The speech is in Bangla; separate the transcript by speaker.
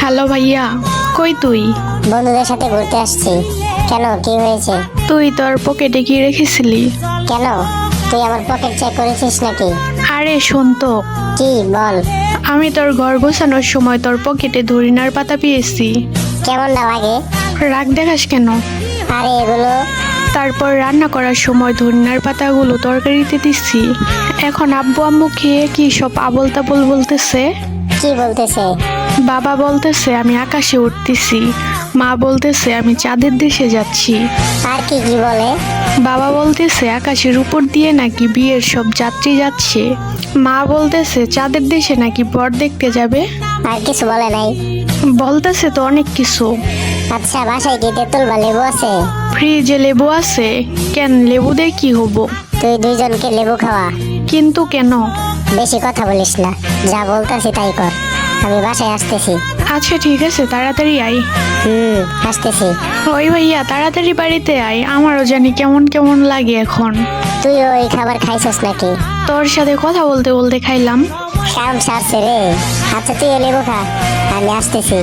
Speaker 1: হ্যালো ভাইয়া, কই তুই?
Speaker 2: বন্ধুদের সাথে ঘুরতে আসছি। কেন, কি হয়েছে?
Speaker 1: তুই তোর পকেটে কি রেখেছিলি?
Speaker 2: কেন, তুই আমার পকেট চেক করেছিস নাকি?
Speaker 1: আরে শোন তো,
Speaker 2: কি বল।
Speaker 1: আমি তোর ঘর গোছানোর সময় তোর পকেটে ধরিনার পাতা পেয়েছি।
Speaker 2: কেমন না লাগে?
Speaker 1: রাগ দেখাস কেন?
Speaker 2: আরে এগুলো
Speaker 1: তারপর রান্না করার সময় ধনিয়ার পাতাগুলো তরকারিতে দিচ্ছি। এখন আব্বু আম্মু খেয়ে কি সব আবোল তাবোল বলতেছে।
Speaker 2: কি বলতেছে?
Speaker 1: বাবা বলতেছে আমি আকাশে উঠতেছি, মা বলতেছে আমি চাঁদের দেশে যাচ্ছি।
Speaker 2: আর কি কি বলে?
Speaker 1: বাবা বলতেছে আকাশের উপর দিয়ে নাকি বিয়ের সব যাত্রী যাচ্ছে, মা বলতেছে চাঁদের দেশে নাকি বর দেখতে যাবে।
Speaker 2: আর কিছু বলে নাই?
Speaker 1: বলতেছে তো অনেক কিছু।
Speaker 2: আচ্ছা, বাসায় কি তেঁতুল বা লেবু আছে?
Speaker 1: ফ্রিজে লেবু আছে। কেন, লেবু দিয়ে কি হবো?
Speaker 2: তুই দুইজনকে লেবু খাওয়া।
Speaker 1: কিন্তু কেন?
Speaker 2: বেশি কথা বলিস না, যা বলতেছি তাই কর। আমি বাসায় আসতেছি।
Speaker 1: আচ্ছা ঠিক আছে, তাড়াতাড়ি আয়।
Speaker 2: আসতেছি।
Speaker 1: ওই ভাইয়া, তাড়াতাড়ি বাড়িতে আয়, আমারও জানি কেমন কেমন লাগে এখন।
Speaker 2: তুই ওই খাবার খাইছস নাকি?
Speaker 1: তোর সাথে কথা বলতে বলতে খাইলাম।
Speaker 2: কাম সারছে রে। আচ্ছা তুই লেবু খা, আমি আসতেছি।